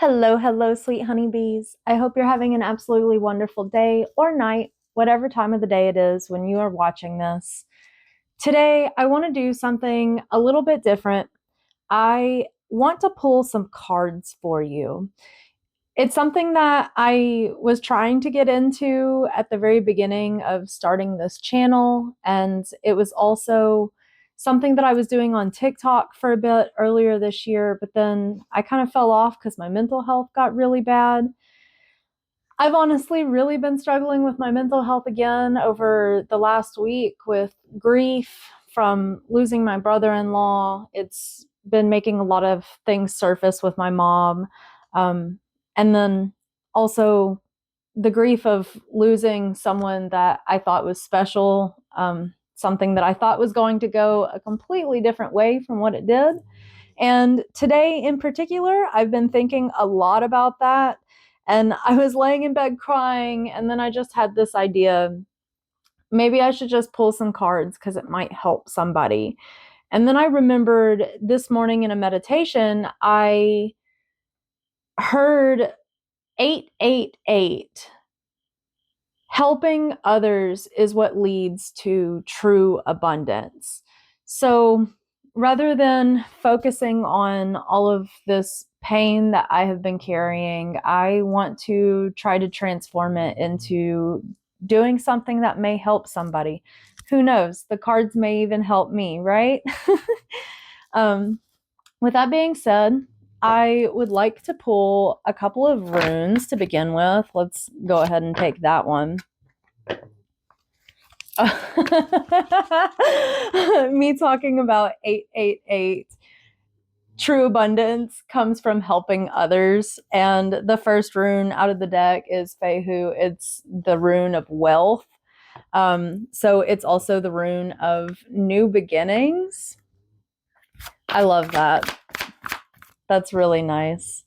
Hello, hello, sweet honeybees. I hope you're having an absolutely wonderful day or night, whatever time of the day it is when you are watching this. Today, I want to do something a little bit different. I want to pull some cards for you. It's something that I was trying to get into at the very beginning of starting this channel, and it was also something that I was doing on TikTok for a bit earlier this year, but then I kind of fell off because my mental health got really bad. I've honestly really been struggling with my mental health again over the last week with grief from losing my brother-in-law. It's been making a lot of things surface with my mom. And then also the grief of losing someone that I thought was special, something that I thought was going to go a completely different way from what it did. And today in particular, I've been thinking a lot about that. And I was laying in bed crying, and then I just had this idea. Maybe I should just pull some cards because it might help somebody. And then I remembered this morning in a meditation, I heard 888. Helping others is what leads to true abundance. So rather than focusing on all of this pain that I have been carrying, I want to try to transform it into doing something that may help somebody. Who knows? The cards may even help me, right? um, with that being said, I would like to pull a couple of runes to begin with. Let's go ahead and take that one. Me talking about 888. True abundance comes from helping others. And the first rune out of the deck is Fehu. It's the rune of wealth. So it's also the rune of new beginnings. I love that. That's really nice.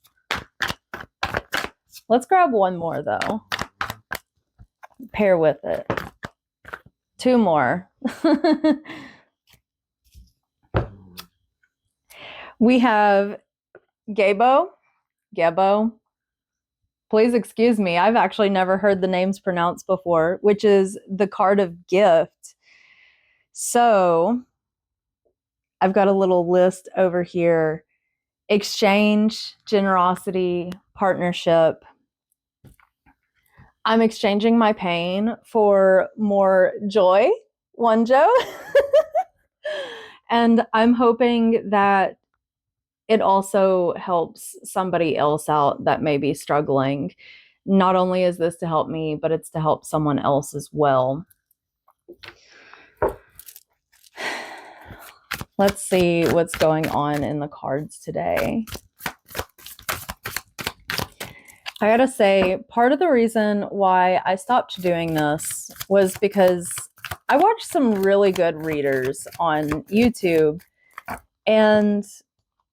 Let's grab one more though. Pair with it. Two more. We have Gebo. Please excuse me. I've actually never heard the names pronounced before, which is the card of gift. So I've got a little list over here. Exchange, generosity, partnership. I'm exchanging my pain for more joy, Wonjo. And I'm hoping that it also helps somebody else out that may be struggling. Not only is this to help me, but it's to help someone else as well. Let's see what's going on in the cards today. I gotta say, part of the reason why I stopped doing this was because I watched some really good readers on YouTube, and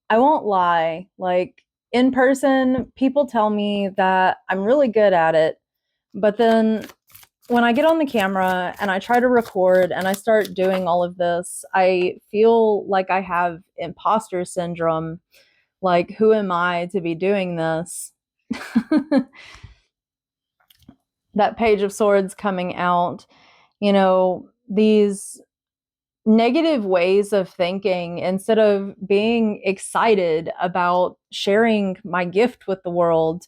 I won't lie, like in person, people tell me that I'm really good at it, but then when I get on the camera and I try to record and I start doing all of this, I feel like I have imposter syndrome. Like, who am I to be doing this? That Page of Swords coming out, these negative ways of thinking, instead of being excited about sharing my gift with the world,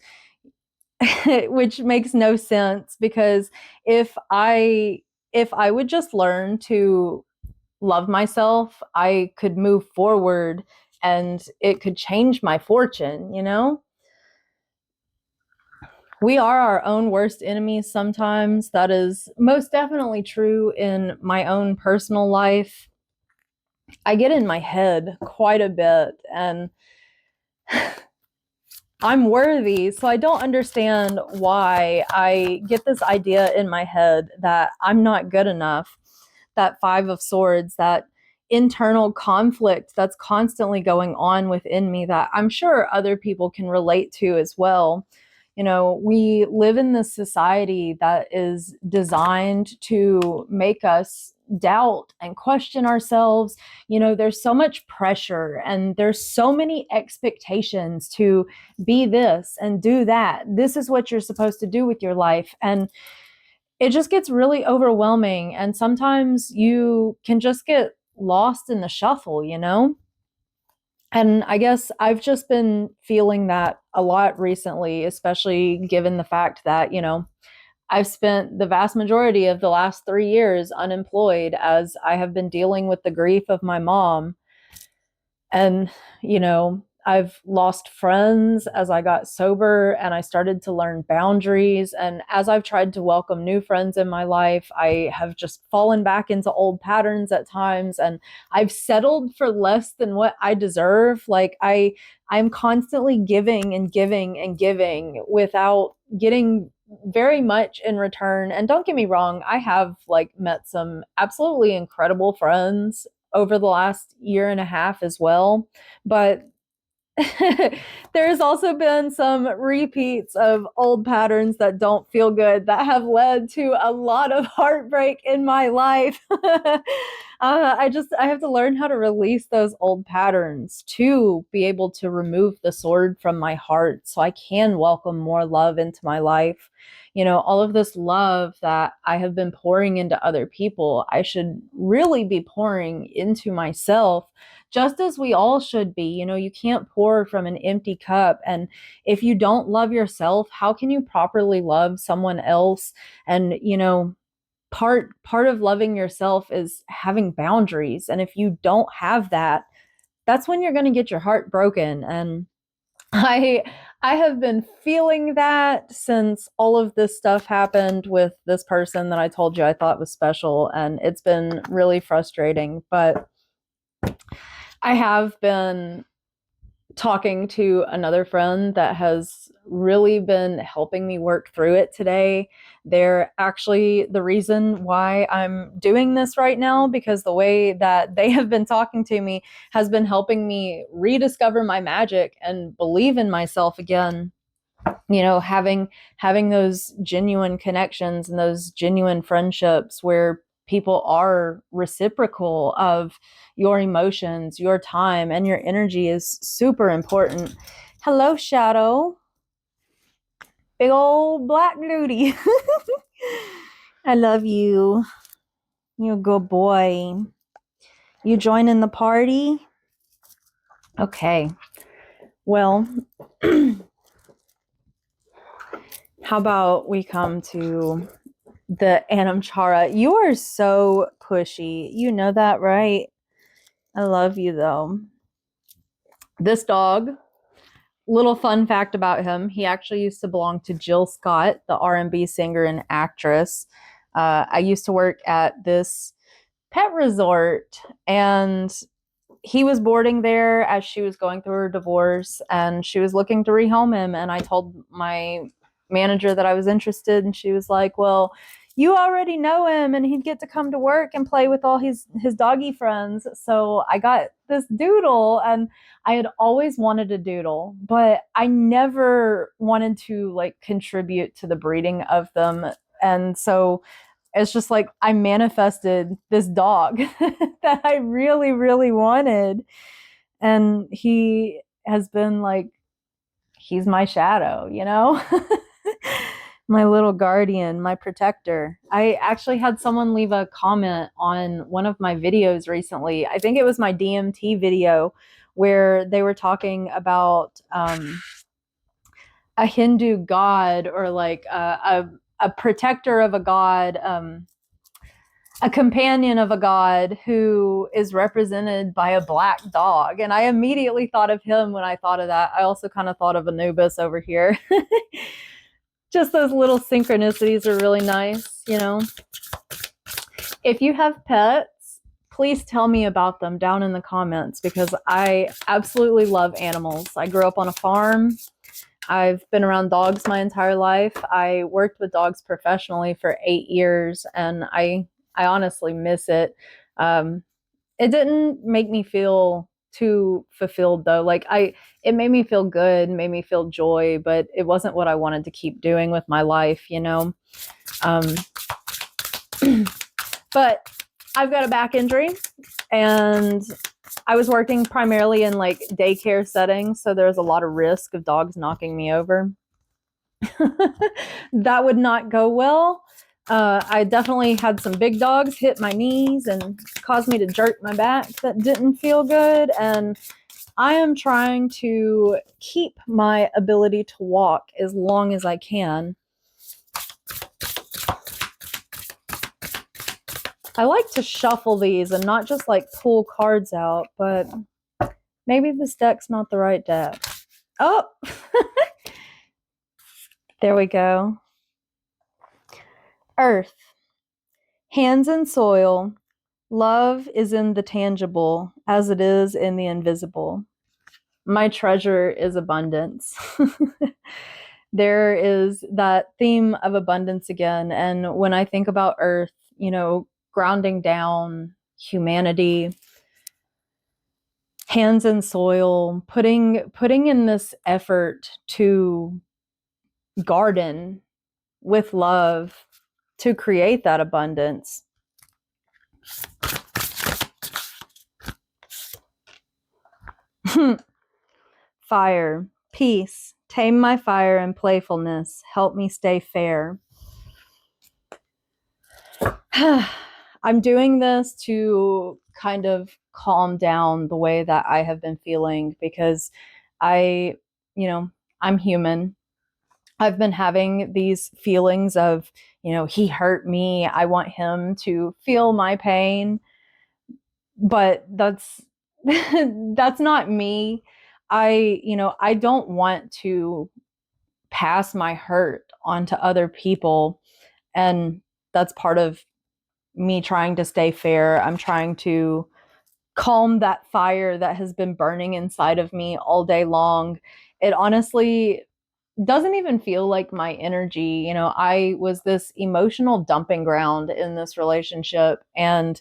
which makes no sense, because if I would just learn to love myself, I could move forward and it could change my fortune, We are our own worst enemies sometimes. That is most definitely true in my own personal life. I get in my head quite a bit, and I'm worthy, so I don't understand why I get this idea in my head that I'm not good enough. That Five of Swords, that internal conflict that's constantly going on within me that I'm sure other people can relate to as well. We live in this society that is designed to make us doubt and question ourselves. There's so much pressure and there's so many expectations to be this and do that. This is what you're supposed to do with your life. And it just gets really overwhelming. And sometimes you can just get lost in the shuffle. And I guess I've just been feeling that a lot recently, especially given the fact that, I've spent the vast majority of the last 3 years unemployed as I have been dealing with the grief of my mom. And, I've lost friends as I got sober and I started to learn boundaries. And as I've tried to welcome new friends in my life, I have just fallen back into old patterns at times. And I've settled for less than what I deserve. Like I'm constantly giving and giving and giving without getting very much in return. And don't get me wrong, I have met some absolutely incredible friends over the last year and a half as well. But there's also been some repeats of old patterns that don't feel good that have led to a lot of heartbreak in my life. I have to learn how to release those old patterns to be able to remove the sword from my heart so I can welcome more love into my life. All of this love that I have been pouring into other people, I should really be pouring into myself, just as we all should be. You can't pour from an empty cup. And if you don't love yourself, how can you properly love someone else? And, part of loving yourself is having boundaries. And if you don't have that, that's when you're going to get your heart broken. And I have been feeling that since all of this stuff happened with this person that I told you I thought was special, and it's been really frustrating. But I have been talking to another friend that has really been helping me work through it today. They're actually the reason why I'm doing this right now, because the way that they have been talking to me has been helping me rediscover my magic and believe in myself again. Having those genuine connections and those genuine friendships where people are reciprocal of your emotions, your time, and your energy is super important. Hello, Shadow. Big old black duty. I love you. You're a good boy. You joining the party? Okay. Well, how about we come to the Anamchara? You are so pushy. You know that, right? I love you, though. This dog, little fun fact about him, he actually used to belong to Jill Scott, the R&B singer and actress. I used to work at this pet resort, and he was boarding there as she was going through her divorce, and she was looking to rehome him. And I told my manager that I was interested, and she was like, well, you already know him and he'd get to come to work and play with all his doggy friends. So I got this doodle, and I had always wanted a doodle, but I never wanted to contribute to the breeding of them. And so it's just I manifested this dog that I really, really wanted. And he has been he's my shadow, my little guardian, my protector. I actually had someone leave a comment on one of my videos recently. I think it was my DMT video, where they were talking about a Hindu god, or a protector of a god, a companion of a god who is represented by a black dog. And I immediately thought of him when I thought of that. I also kind of thought of Anubis over here. Just those little synchronicities are really nice, If you have pets, please tell me about them down in the comments, because I absolutely love animals. I grew up on a farm. I've been around dogs my entire life. I worked with dogs professionally for 8 years, and I honestly miss it. It didn't make me feel too fulfilled, though. It made me feel good, made me feel joy, but it wasn't what I wanted to keep doing with my life, But I've got a back injury, and I was working primarily in like daycare settings, so there's a lot of risk of dogs knocking me over. That would not go well. I definitely had some big dogs hit my knees and caused me to jerk my back. That didn't feel good. And I am trying to keep my ability to walk as long as I can. I like to shuffle these and not just like pull cards out, but maybe this deck's not the right deck. Oh, there we go. Earth, hands in soil. Love is in the tangible as it is in the invisible. My treasure is abundance. There is that theme of abundance again. And when I think about Earth, grounding down humanity, hands in soil, putting in this effort to garden with love to create that abundance. Fire, peace, tame my fire and playfulness, help me stay fair. I'm doing this to kind of calm down the way that I have been feeling because I'm human. I've been having these feelings of, he hurt me. I want him to feel my pain. But that's that's not me. I don't want to pass my hurt onto other people, and that's part of me trying to stay fair. I'm trying to calm that fire that has been burning inside of me all day long. It honestly doesn't even feel like my energy. I was this emotional dumping ground in this relationship, and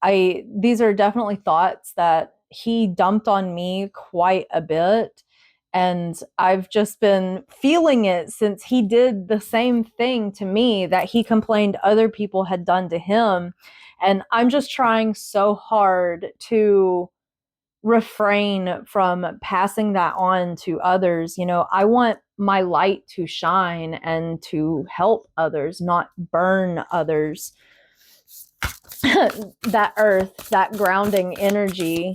these are definitely thoughts that he dumped on me quite a bit. And I've just been feeling it since he did the same thing to me that he complained other people had done to him. And I'm just trying so hard to refrain from passing that on to others. I want my light to shine and to help others, not burn others. That earth, that grounding energy,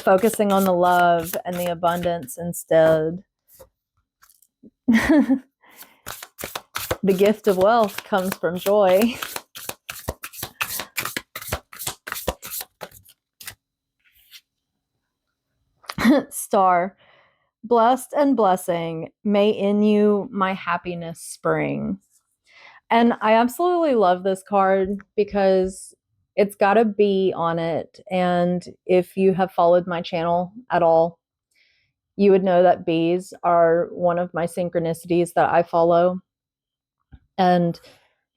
focusing on the love and the abundance instead. The gift of wealth comes from joy. Star, blessed and blessing, may in you my happiness spring. And I absolutely love this card because it's got a bee on it. And if you have followed my channel at all, you would know that bees are one of my synchronicities that I follow. And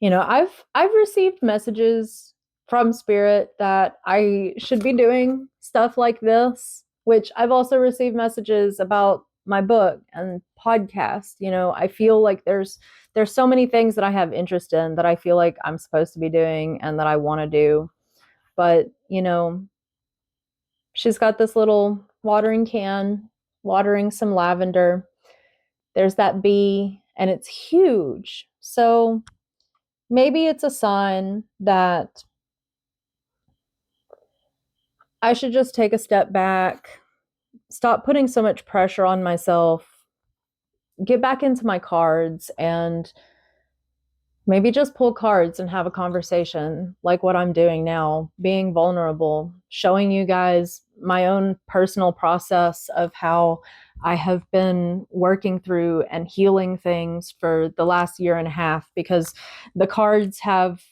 I've received messages from spirit that I should be doing stuff like this, which I've also received messages about my book and podcast. I feel like there's so many things that I have interest in that I feel like I'm supposed to be doing and that I want to do. But, she's got this little watering can, watering some lavender. There's that bee, and it's huge. So maybe it's a sign that I should just take a step back, stop putting so much pressure on myself, get back into my cards, and maybe just pull cards and have a conversation like what I'm doing now, being vulnerable, showing you guys my own personal process of how I have been working through and healing things for the last year and a half, because the cards have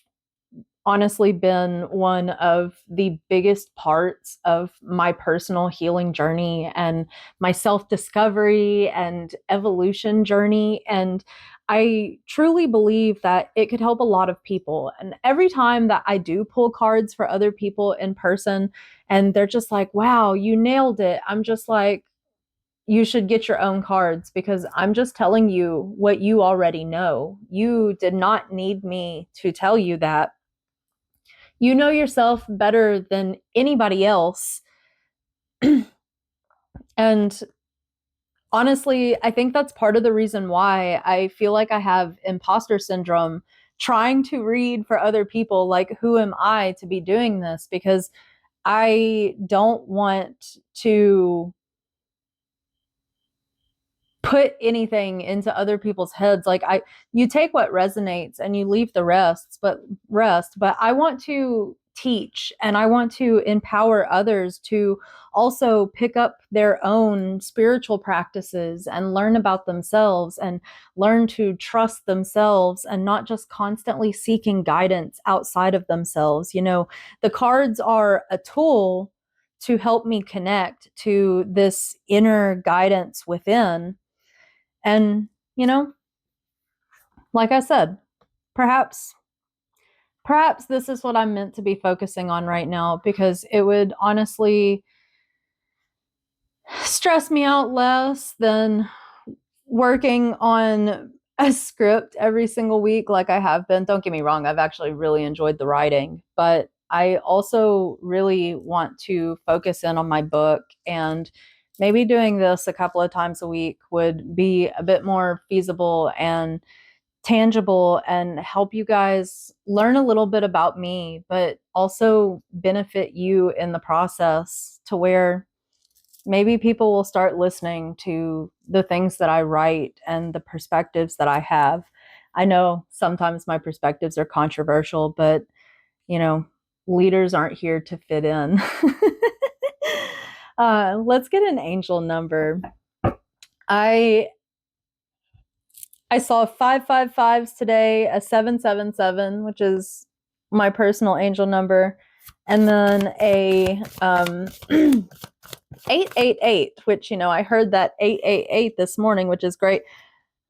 honestly been one of the biggest parts of my personal healing journey and my self-discovery and evolution journey. And I truly believe that it could help a lot of people. And every time that I do pull cards for other people in person and they're just like, wow, you nailed it, I'm just like, you should get your own cards, because I'm just telling you what you already know. You did not need me to tell you that. You know yourself better than anybody else. And honestly, I think that's part of the reason why I feel like I have imposter syndrome trying to read for other people. Like, who am I to be doing this? Because I don't want to put anything into other people's heads. Like, you take what resonates and you leave the rest, but I want to teach and I want to empower others to also pick up their own spiritual practices and learn about themselves and learn to trust themselves and not just constantly seeking guidance outside of themselves. The cards are a tool to help me connect to this inner guidance within. And, like I said, perhaps this is what I'm meant to be focusing on right now, because it would honestly stress me out less than working on a script every single week like I have been. Don't get me wrong, I've actually really enjoyed the writing, but I also really want to focus in on my book, and maybe doing this a couple of times a week would be a bit more feasible and tangible and help you guys learn a little bit about me, but also benefit you in the process, to where maybe people will start listening to the things that I write and the perspectives that I have. I know sometimes my perspectives are controversial, but leaders aren't here to fit in. Let's get an angel number. I saw 555s today, a 777, which is my personal angel number, and then a 888, which, I heard that 888 this morning, which is great.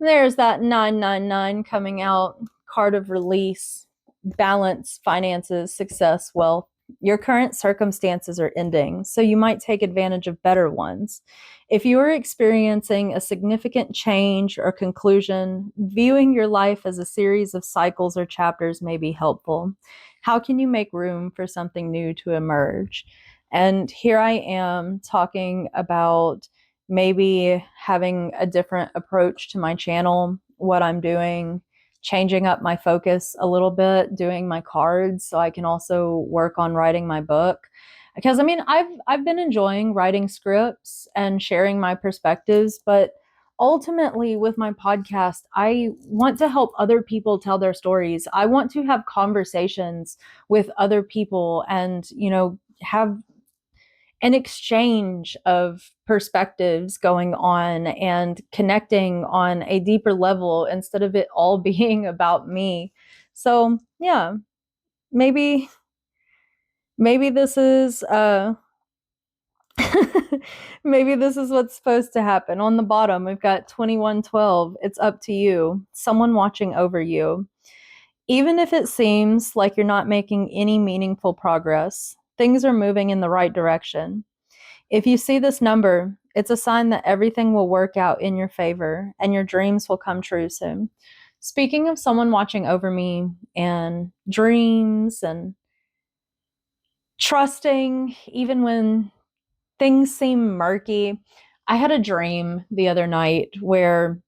There's that 999 coming out, card of release, balance, finances, success, wealth. Your current circumstances are ending, so you might take advantage of better ones. If you are experiencing a significant change or conclusion, viewing your life as a series of cycles or chapters may be helpful. How can you make room for something new to emerge? And here I am talking about maybe having a different approach to my channel, what I'm doing, changing up my focus a little bit, doing my cards so I can also work on writing my book. Because I've been enjoying writing scripts and sharing my perspectives, but ultimately with my podcast, I want to help other people tell their stories. I want to have conversations with other people and, have an exchange of perspectives going on and connecting on a deeper level instead of it all being about me. So yeah, maybe this is maybe this is what's supposed to happen. On the bottom, we've got 2112. It's up to you. Someone watching over you. Even if it seems like you're not making any meaningful progress, things are moving in the right direction. If you see this number, it's a sign that everything will work out in your favor and your dreams will come true soon. Speaking of someone watching over me and dreams and trusting, even when things seem murky, I had a dream the other night where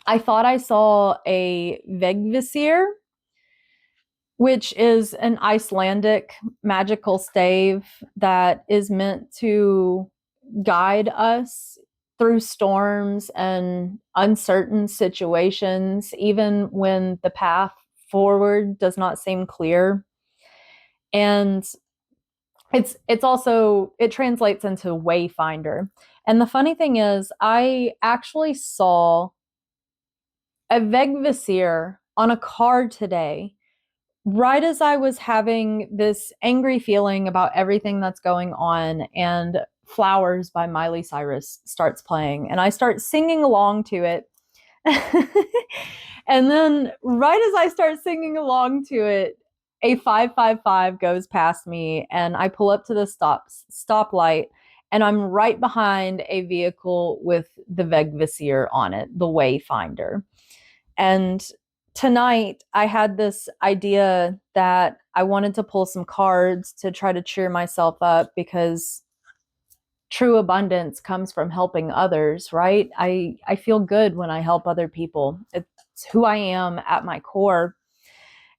I thought I saw a Vegvisir, which is an Icelandic magical stave that is meant to guide us through storms and uncertain situations, even when the path forward does not seem clear. And it translates into wayfinder. And the funny thing is, I actually saw a Vegvisir on a card today, right as I was having this angry feeling about everything that's going on, and Flowers by Miley Cyrus starts playing, and I start singing along to it. And then right as I start singing along to it, a 555 goes past me, and I pull up to the stoplight, and I'm right behind a vehicle with the Vegvisier on it, the Wayfinder. And tonight I had this idea that I wanted to pull some cards to try to cheer myself up, because true abundance comes from helping others, right? I feel good when I help other people. It's who I am at my core.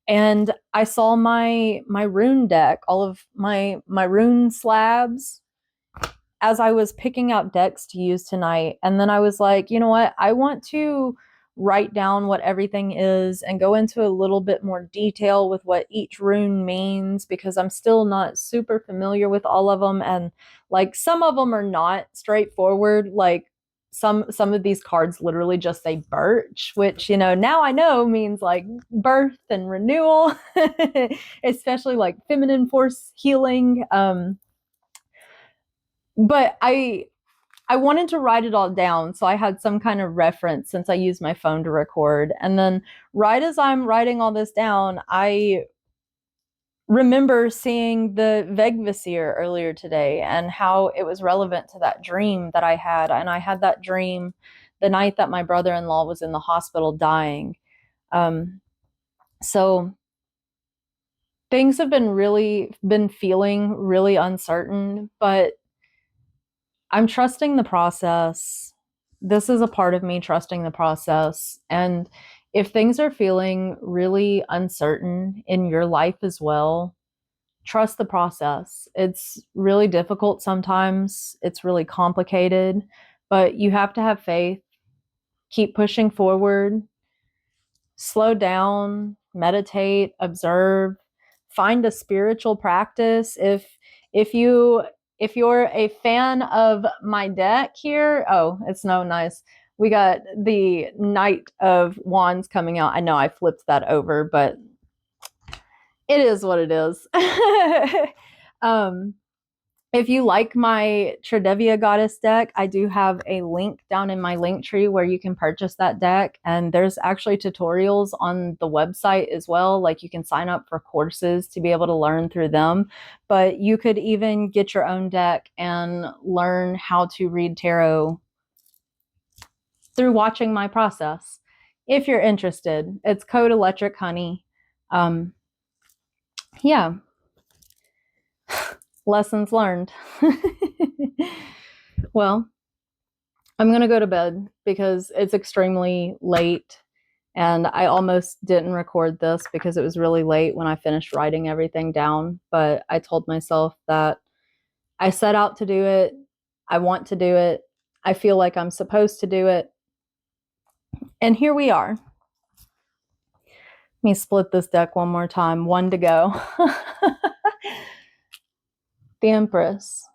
And I saw my rune deck, all of my rune slabs, as I was picking out decks to use tonight. And then I was like, you know what? I want to write down what everything is and go into a little bit more detail with what each rune means, because I'm still not super familiar with all of them. And like some of them are not straightforward. Like some of these cards literally just say birch, which, you know, now I know means like birth and renewal, especially like feminine force healing. But I wanted to write it all down, so I had some kind of reference since I used my phone to record. And then right as I'm writing all this down, I remember seeing the Vegvisier earlier today and how it was relevant to that dream that I had. And I had that dream the night that my brother-in-law was in the hospital dying. So things have been feeling really uncertain, but I'm trusting the process. This is a part of me trusting the process. And if things are feeling really uncertain in your life as well, trust the process. It's really difficult sometimes, it's really complicated, but you have to have faith, keep pushing forward, slow down, meditate, observe, find a spiritual practice. If you're a fan of my deck here, oh, it's no nice. We got the Knight of Wands coming out. I know I flipped that over, but it is what it is. If you like my Tridevia Goddess deck, I do have a link down in my link tree where you can purchase that deck. And there's actually tutorials on the website as well. Like you can sign up for courses to be able to learn through them. But you could even get your own deck and learn how to read tarot through watching my process. If you're interested, it's code electrichoney. Yeah. Lessons learned. Well, I'm going to go to bed because it's extremely late, and I almost didn't record this because it was really late when I finished writing everything down. But I told myself that I set out to do it. I want to do it. I feel like I'm supposed to do it. And here we are. Let me split this deck one more time. One to go. The Empress.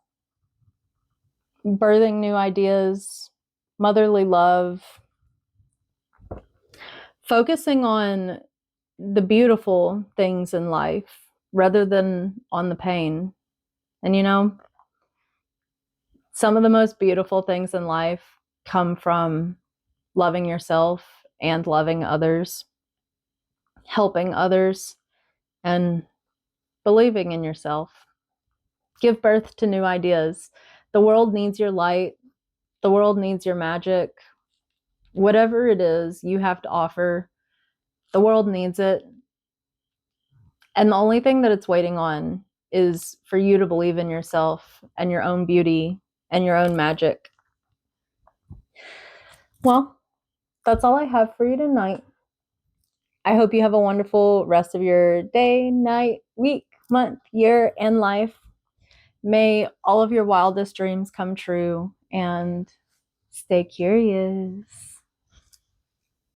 Birthing new ideas, motherly love, focusing on the beautiful things in life rather than on the pain. And you know, some of the most beautiful things in life come from loving yourself and loving others, helping others, and believing in yourself. Give birth to new ideas. The world needs your light. The world needs your magic. Whatever it is you have to offer, the world needs it. And the only thing that it's waiting on is for you to believe in yourself and your own beauty and your own magic. Well, that's all I have for you tonight. I hope you have a wonderful rest of your day, night, week, month, year, and life. May all of your wildest dreams come true, and stay curious.